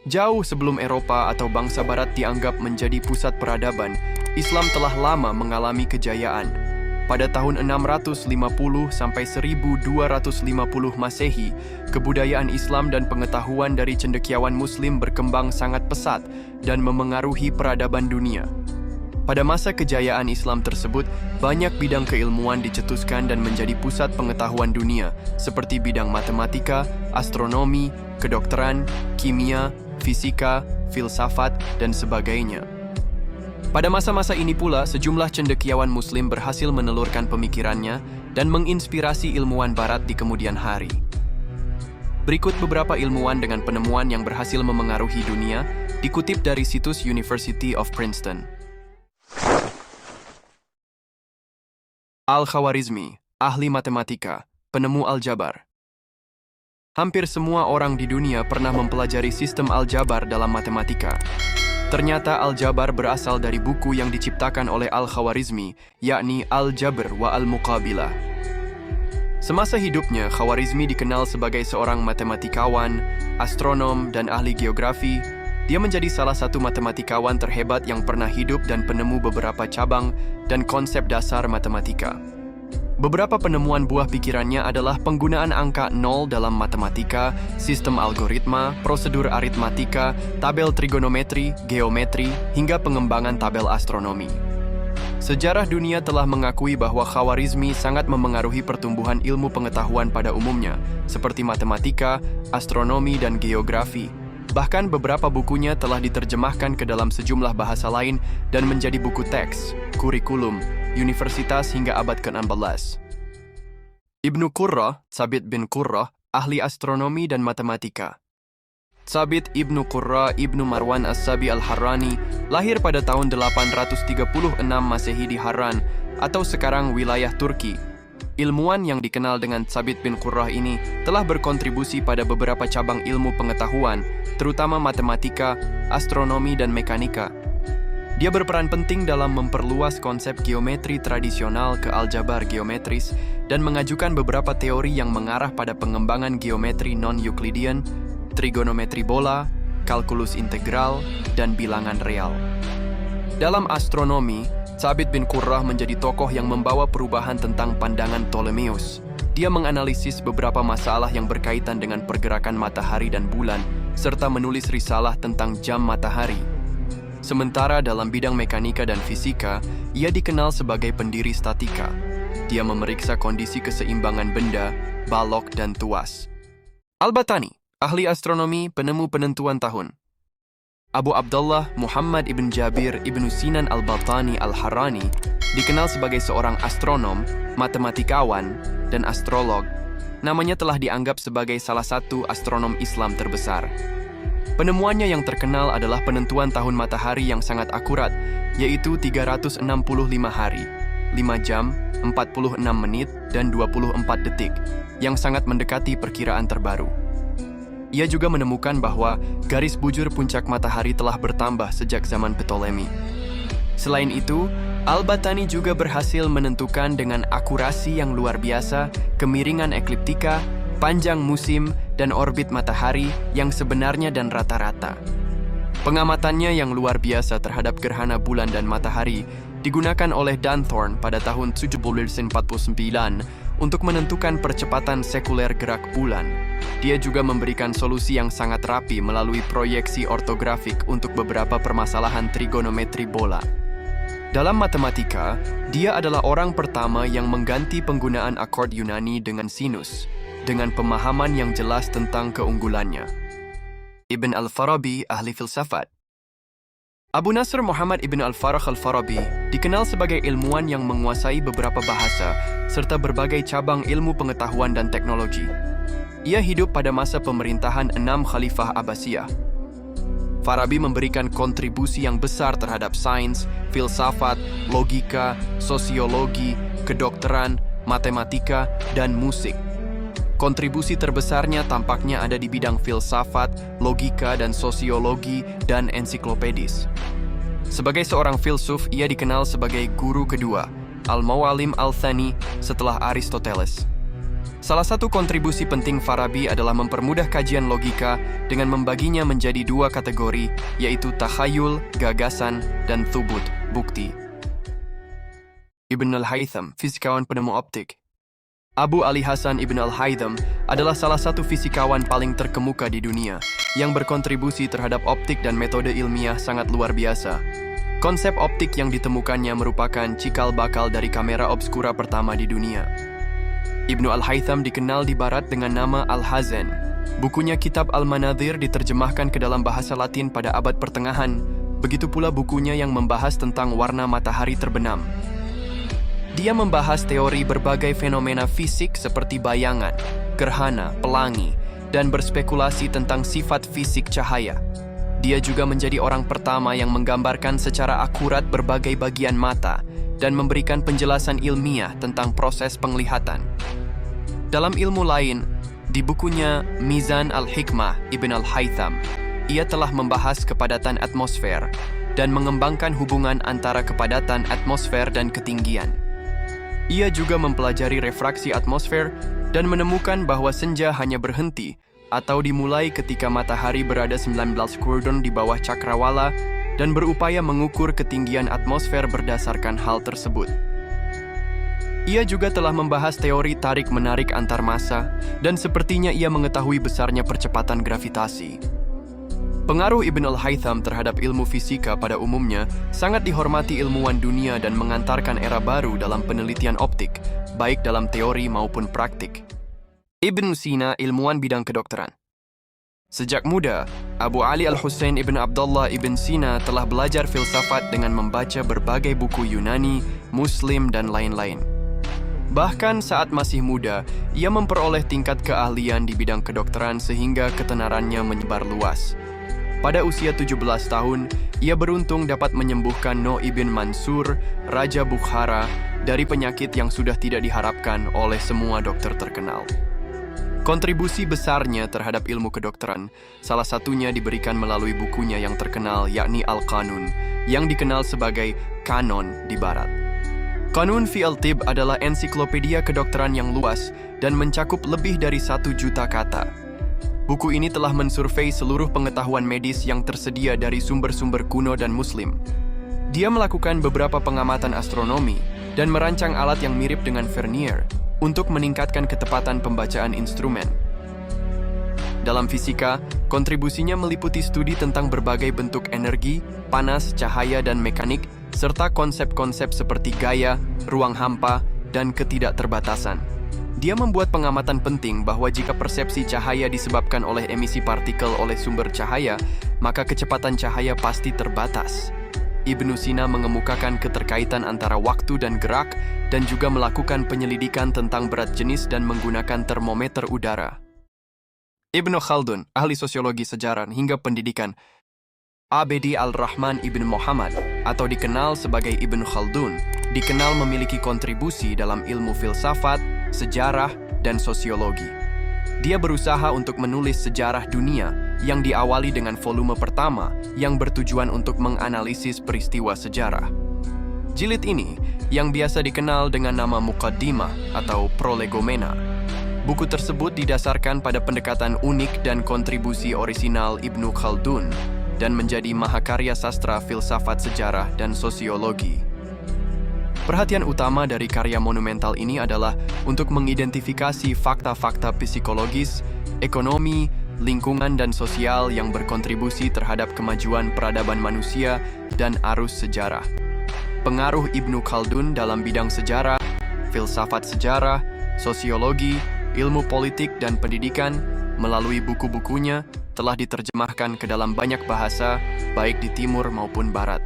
Jauh sebelum Eropa atau bangsa Barat dianggap menjadi pusat peradaban, Islam telah lama mengalami kejayaan. Pada tahun 650 sampai 1250 Masehi, kebudayaan Islam dan pengetahuan dari cendekiawan Muslim berkembang sangat pesat dan memengaruhi peradaban dunia. Pada masa kejayaan Islam tersebut, banyak bidang keilmuan dicetuskan dan menjadi pusat pengetahuan dunia, seperti bidang matematika, astronomi, kedokteran, kimia, fisika, filsafat, dan sebagainya. Pada masa-masa ini pula, sejumlah cendekiawan Muslim berhasil menelurkan pemikirannya dan menginspirasi ilmuwan Barat di kemudian hari. Berikut beberapa ilmuwan dengan penemuan yang berhasil memengaruhi dunia, dikutip dari situs University of Princeton. Al-Khwarizmi, ahli matematika, penemu aljabar. Hampir semua orang di dunia pernah mempelajari sistem aljabar dalam matematika. Ternyata aljabar berasal dari buku yang diciptakan oleh Al-Khwarizmi, yakni Al-Jabr wa Al-Muqabilah. Semasa hidupnya, Khwarizmi dikenal sebagai seorang matematikawan, astronom, dan ahli geografi. Dia menjadi salah satu matematikawan terhebat yang pernah hidup dan penemu beberapa cabang dan konsep dasar matematika. Beberapa penemuan buah pikirannya adalah penggunaan angka 0 dalam matematika, sistem algoritma, prosedur aritmatika, tabel trigonometri, geometri, hingga pengembangan tabel astronomi. Sejarah dunia telah mengakui bahwa Khwarizmi sangat memengaruhi pertumbuhan ilmu pengetahuan pada umumnya, seperti matematika, astronomi, dan geografi. Bahkan beberapa bukunya telah diterjemahkan ke dalam sejumlah bahasa lain dan menjadi buku teks, kurikulum, universitas hingga abad ke-16. Ibnu Qurrah, Tsabit bin Qurrah, ahli astronomi dan matematika. Tsabit Ibnu Qurrah Ibnu Marwan As-Sabi Al-Harrani lahir pada tahun 836 Masehi di Harran, atau sekarang wilayah Turki. Ilmuwan yang dikenal dengan Tsabit bin Qurrah ini telah berkontribusi pada beberapa cabang ilmu pengetahuan, terutama matematika, astronomi, dan mekanika. Dia berperan penting dalam memperluas konsep geometri tradisional ke aljabar geometris dan mengajukan beberapa teori yang mengarah pada pengembangan geometri non-Euclidean, trigonometri bola, kalkulus integral, dan bilangan real. Dalam astronomi, Tsabit bin Qurrah menjadi tokoh yang membawa perubahan tentang pandangan Ptolemeus. Dia menganalisis beberapa masalah yang berkaitan dengan pergerakan matahari dan bulan, serta menulis risalah tentang jam matahari. Sementara dalam bidang mekanika dan fisika, ia dikenal sebagai pendiri statika. Dia memeriksa kondisi keseimbangan benda, balok, dan tuas. Al-Battani, ahli astronomi, penemu penentuan tahun. Abu Abdullah Muhammad ibn Jabir ibn Sinan al-Battani al-Harrani dikenal sebagai seorang astronom, matematikawan, dan astrolog. Namanya telah dianggap sebagai salah satu astronom Islam terbesar. Penemuannya yang terkenal adalah penentuan tahun matahari yang sangat akurat, yaitu 365 hari, 5 jam, 46 menit, dan 24 detik, yang sangat mendekati perkiraan terbaru. Ia juga menemukan bahwa garis bujur puncak matahari telah bertambah sejak zaman Ptolemy. Selain itu, Al-Battani juga berhasil menentukan dengan akurasi yang luar biasa kemiringan ekliptika, panjang musim, dan orbit matahari yang sebenarnya dan rata-rata. Pengamatannya yang luar biasa terhadap gerhana bulan dan matahari digunakan oleh Dunthorne pada tahun 1749 untuk menentukan percepatan sekuler gerak bulan. Dia juga memberikan solusi yang sangat rapi melalui proyeksi ortografik untuk beberapa permasalahan trigonometri bola. Dalam matematika, dia adalah orang pertama yang mengganti penggunaan akord Yunani dengan sinus, dengan pemahaman yang jelas tentang keunggulannya. Ibn al-Farabi, ahli filsafat. Abu Nasr Muhammad ibn al-Farah al-Farabi dikenal sebagai ilmuwan yang menguasai beberapa bahasa serta berbagai cabang ilmu pengetahuan dan teknologi. Ia hidup pada masa pemerintahan 6 Khalifah Abbasiyah. Farabi memberikan kontribusi yang besar terhadap sains, filsafat, logika, sosiologi, kedokteran, matematika, dan musik. Kontribusi terbesarnya tampaknya ada di bidang filsafat, logika, dan sosiologi, dan ensiklopedis. Sebagai seorang filsuf, ia dikenal sebagai guru kedua, Al-Mawalim Al-Thani, setelah Aristoteles. Salah satu kontribusi penting Farabi adalah mempermudah kajian logika dengan membaginya menjadi dua kategori, yaitu takhayul, gagasan, dan thubut, bukti. Ibn al-Haytham, fisikawan penemu optik. Abu Ali Hasan Ibn al-Haytham adalah salah satu fisikawan paling terkemuka di dunia yang berkontribusi terhadap optik dan metode ilmiah sangat luar biasa. Konsep optik yang ditemukannya merupakan cikal bakal dari kamera obskura pertama di dunia. Ibnu al-Haytham dikenal di barat dengan nama Al-Hazan. Bukunya Kitab Al-Manadhir diterjemahkan ke dalam bahasa Latin pada abad pertengahan, begitu pula bukunya yang membahas tentang warna matahari terbenam. Dia membahas teori berbagai fenomena fisik seperti bayangan, gerhana, pelangi, dan berspekulasi tentang sifat fisik cahaya. Dia juga menjadi orang pertama yang menggambarkan secara akurat berbagai bagian mata dan memberikan penjelasan ilmiah tentang proses penglihatan. Dalam ilmu lain, di bukunya Mizan al-Hikmah Ibn al-Haytham, ia telah membahas kepadatan atmosfer dan mengembangkan hubungan antara kepadatan atmosfer dan ketinggian. Ia juga mempelajari refraksi atmosfer dan menemukan bahwa senja hanya berhenti atau dimulai ketika matahari berada 19 kurdon di bawah cakrawala dan berupaya mengukur ketinggian atmosfer berdasarkan hal tersebut. Ia juga telah membahas teori tarik-menarik antar massa dan sepertinya ia mengetahui besarnya percepatan gravitasi. Pengaruh Ibn al-Haytham terhadap ilmu fisika pada umumnya sangat dihormati ilmuwan dunia dan mengantarkan era baru dalam penelitian optik, baik dalam teori maupun praktik. Ibn Sina, ilmuwan bidang kedokteran. Sejak muda, Abu Ali al-Husain ibn Abdullah ibn Sina telah belajar filsafat dengan membaca berbagai buku Yunani, Muslim, dan lain-lain. Bahkan saat masih muda, ia memperoleh tingkat keahlian di bidang kedokteran sehingga ketenarannya menyebar luas. Pada usia 17 tahun, ia beruntung dapat menyembuhkan No ibn Mansur, Raja Bukhara, dari penyakit yang sudah tidak diharapkan oleh semua dokter terkenal. Kontribusi besarnya terhadap ilmu kedokteran, salah satunya diberikan melalui bukunya yang terkenal yakni Al-Qanun, yang dikenal sebagai kanon di barat. Qanun fi al-Tib adalah ensiklopedia kedokteran yang luas dan mencakup lebih dari 1 juta kata. Buku ini telah mensurvei seluruh pengetahuan medis yang tersedia dari sumber-sumber kuno dan muslim. Dia melakukan beberapa pengamatan astronomi dan merancang alat yang mirip dengan vernier untuk meningkatkan ketepatan pembacaan instrumen. Dalam fisika, kontribusinya meliputi studi tentang berbagai bentuk energi, panas, cahaya, dan mekanik, serta konsep-konsep seperti gaya, ruang hampa, dan ketidakterbatasan. Dia membuat pengamatan penting bahwa jika persepsi cahaya disebabkan oleh emisi partikel oleh sumber cahaya, maka kecepatan cahaya pasti terbatas. Ibnu Sina mengemukakan keterkaitan antara waktu dan gerak dan juga melakukan penyelidikan tentang berat jenis dan menggunakan termometer udara. Ibnu Khaldun, ahli sosiologi sejarah hingga pendidikan. Abedi al-Rahman ibn Muhammad, atau dikenal sebagai Ibn Khaldun, dikenal memiliki kontribusi dalam ilmu filsafat, sejarah, dan sosiologi. Dia berusaha untuk menulis sejarah dunia yang diawali dengan volume pertama yang bertujuan untuk menganalisis peristiwa sejarah. Jilid ini, yang biasa dikenal dengan nama Muqaddimah atau Prolegomena. Buku tersebut didasarkan pada pendekatan unik dan kontribusi orisinal Ibnu Khaldun dan menjadi mahakarya sastra filsafat sejarah dan sosiologi. Perhatian utama dari karya monumental ini adalah untuk mengidentifikasi fakta-fakta psikologis, ekonomi, lingkungan, dan sosial yang berkontribusi terhadap kemajuan peradaban manusia dan arus sejarah. Pengaruh Ibnu Khaldun dalam bidang sejarah, filsafat sejarah, sosiologi, ilmu politik, dan pendidikan melalui buku-bukunya telah diterjemahkan ke dalam banyak bahasa, baik di timur maupun barat.